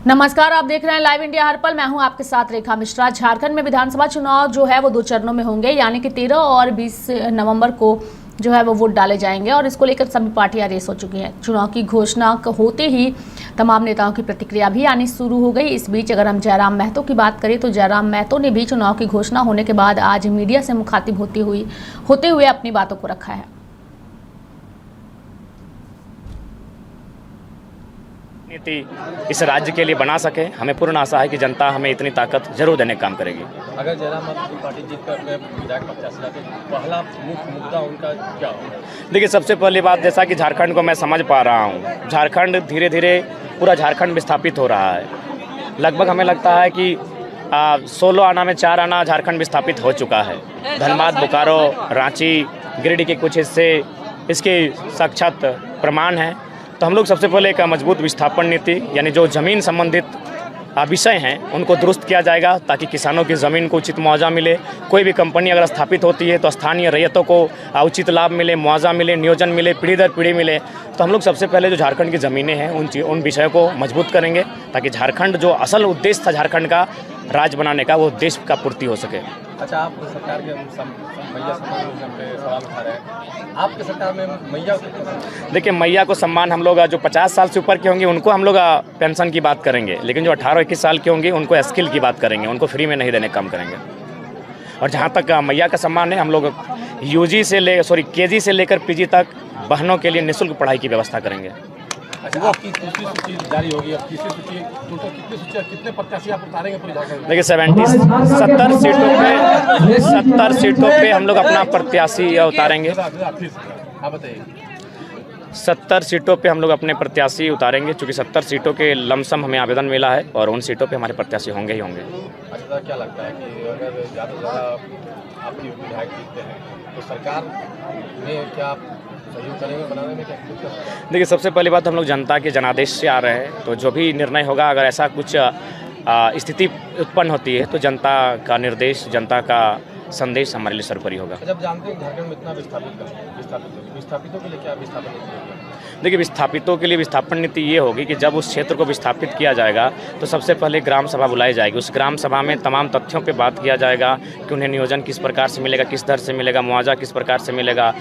नमस्कार, आप देख रहे हैं लाइव इंडिया हर पल। मैं हूं आपके साथ रेखा मिश्रा। झारखंड में विधानसभा चुनाव जो है वो 2 चरणों में होंगे, यानी कि 13 और 20 नवंबर को जो है वो वोट डाले जाएंगे और इसको लेकर सभी पार्टियां रेस हो चुकी हैं। चुनाव की घोषणा होते ही तमाम नेताओं की प्रतिक्रिया भी आनी शुरू हो गई। इस बीच अगर हम जयराम महतो की बात करें तो जयराम महतो ने भी चुनाव की घोषणा होने के बाद आज मीडिया से मुखातिब होते हुए अपनी बातों को रखा है। नीति इस राज्य के लिए बना सके, हमें पूर्ण आशा है कि जनता हमें इतनी ताकत जरूर देने का काम करेगी। अगर जयराम महतो की पार्टी जीत कर अपने विधायक प्रत्याशी लाते तो पहला मुख्य मुद्दा उनका क्या होगा? देखिए, सबसे पहली बात, जैसा कि झारखंड को मैं समझ पा रहा हूँ, झारखंड धीरे धीरे पूरा झारखंड विस्थापित हो रहा है। लगभग हमें लगता है कि 16 आना में 4 आना झारखंड विस्थापित हो चुका है। धनबाद, बोकारो, रांची, गिरिडीह के कुछ हिस्से इसके साक्षात प्रमाण हैं। तो हम लोग सबसे पहले एक मजबूत विस्थापन नीति, यानी जो ज़मीन संबंधित विषय हैं उनको दुरुस्त किया जाएगा ताकि किसानों की ज़मीन को उचित मुआवजा मिले। कोई भी कंपनी अगर स्थापित होती है तो स्थानीय रैयतों को उचित लाभ मिले, मुआवजा मिले, नियोजन मिले, पीढ़ी दर पीढ़ी मिले। तो हम लोग सबसे पहले जो झारखंड की ज़मीनें हैं उन विषयों को मजबूत करेंगे ताकि झारखंड जो असल उद्देश्य था झारखंड का राज्य बनाने का, वो उद्देश्य का पूर्ति हो सके। अच्छा, आप सरकार के मैया सम्मान पे सवाल उठा रहे हैं, आपके सरकार में मैया? देखिए, मैया को सम्मान हम लोग जो 50 साल से ऊपर के होंगे उनको हम लोग पेंशन की बात करेंगे, लेकिन जो 18-21 साल के होंगे उनको स्किल की बात करेंगे, उनको फ्री में नहीं देने का काम करेंगे। और जहाँ तक मैया का सम्मान है, हम लोग केजी से लेकर पीजी तक बहनों के लिए निःशुल्क पढ़ाई की व्यवस्था करेंगे। अच्छा, आपकी दूसरी सूची जारी होगी, अब तीसरी सूची टोटल कितने प्रत्याशी आप उतारेंगे पूरे झारखंड? देखिए, 70 सीटों पे हम लोग अपना प्रत्याशी उतारेंगे। आप बताइए। 70 सीटों पे हम लोग अपने प्रत्याशी उतारेंगे, क्योंकि 70 सीटों के लमसम हमें आवेदन मिला है और उन सीटों पे हमारे प्रत्याशी होंगे ही होंगे। अच्छा, क्या लगता है कि अगर ज़्यादा से ज़्यादा आपके विधायक जीतते हैं तो सरकार में क्या सहयोग करेंगे बनाने में? क्या देखिए, सबसे पहली बात, हम लोग जनता के जनादेश से आ रहे हैं, तो जो भी निर्णय होगा, अगर ऐसा कुछ स्थिति उत्पन्न होती है तो जनता का निर्देश, जनता का संदेश हमारे लिए सर्वोपरि होगा। जब जानते हैं झारखंड में इतना विस्थापितों के लिए क्या विस्थापन नीति होगी? देखिए, विस्थापितों के लिए विस्थापन नीति ये होगी कि जब उस क्षेत्र को विस्थापित किया जाएगा तो सबसे पहले ग्राम सभा बुलाई जाएगी। उस ग्राम सभा में तमाम तथ्यों पे बात किया जाएगा कि उन्हें नियोजन किस प्रकार से मिलेगा, किस दर से मिलेगा, मुआवजा किस प्रकार से मिलेगा,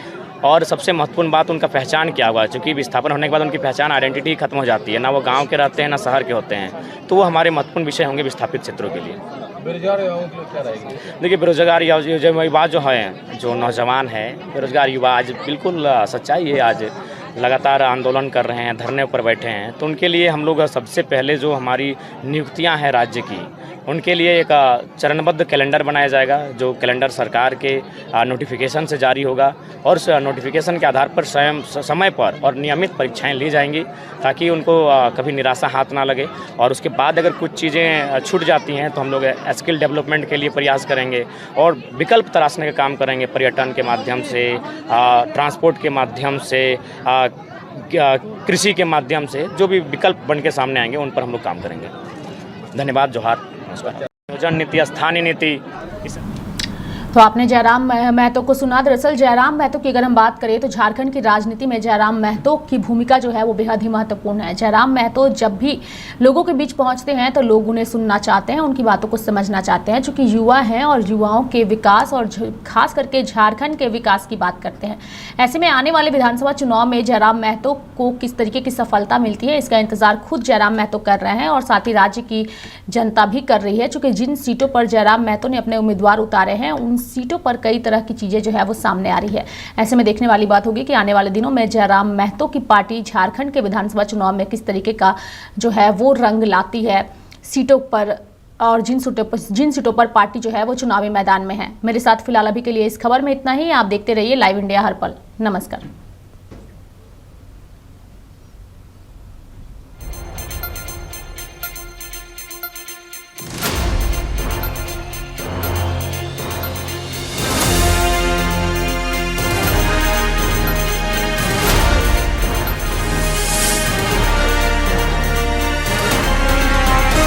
और सबसे महत्वपूर्ण बात, उनका पहचान क्या होगा। क्योंकि विस्थापन होने के बाद उनकी पहचान, आइडेंटिटी खत्म हो जाती है, ना वो गाँव के रहते हैं ना शहर के होते हैं। तो वो हमारे महत्वपूर्ण विषय होंगे विस्थापित क्षेत्रों के लिए। बेरोजगार युवाओं के लिए क्या रहेगी? देखिए, बेरोजगार युवा जो हैं, जो नौजवान है, बेरोजगार युवा, आज बिल्कुल सच्चाई है, आज लगातार आंदोलन कर रहे हैं, धरने पर बैठे हैं। तो उनके लिए हम लोग सबसे पहले जो हमारी नियुक्तियां हैं राज्य की, उनके लिए एक चरणबद्ध कैलेंडर बनाया जाएगा, जो कैलेंडर सरकार के नोटिफिकेशन से जारी होगा और उस नोटिफिकेशन के आधार पर स्वयं समय पर और नियमित परीक्षाएं ली जाएंगी ताकि उनको कभी निराशा हाथ ना लगे। और उसके बाद अगर कुछ चीज़ें छूट जाती हैं तो हम लोग स्किल डेवलपमेंट के लिए प्रयास करेंगे और विकल्प तलाशने का काम करेंगे, पर्यटन के माध्यम से, ट्रांसपोर्ट के माध्यम से, कृषि के माध्यम से, जो भी विकल्प बन के सामने आएंगे उन पर हम लोग काम करेंगे। धन्यवाद, जोहार, नमस्कार। नियोजन नीति, स्थानीय नीति। तो आपने जयराम महतो को सुना। दरअसल जयराम महतो की अगर हम बात करें तो झारखंड की राजनीति में जयराम महतो की भूमिका जो है वो बेहद ही महत्वपूर्ण है। जयराम महतो जब भी लोगों के बीच पहुंचते हैं तो लोग उन्हें सुनना चाहते हैं, उनकी बातों को समझना चाहते हैं, चूंकि युवा हैं और युवाओं के विकास और खास करके झारखंड के विकास की बात करते हैं। ऐसे में आने वाले विधानसभा चुनाव में जयराम महतो को किस तरीके की सफलता मिलती है, इसका इंतजार खुद जयराम महतो कर रहे हैं और साथ ही राज्य की जनता भी कर रही है। चूंकि जिन सीटों पर जयराम महतो ने अपने उम्मीदवार उतारे हैं उन सीटों पर कई तरह की चीजें जो है वो सामने आ रही है। ऐसे में देखने वाली बात होगी कि आने वाले दिनों में जयराम महतो की पार्टी झारखंड के विधानसभा चुनाव में किस तरीके का जो है वो रंग लाती है सीटों पर, और जिन सीटों पर पार्टी जो है वो चुनावी मैदान में है। मेरे साथ फिलहाल अभी के लिए इस खबर में इतना ही। आप देखते रहिए लाइव इंडिया हर पल। नमस्कार।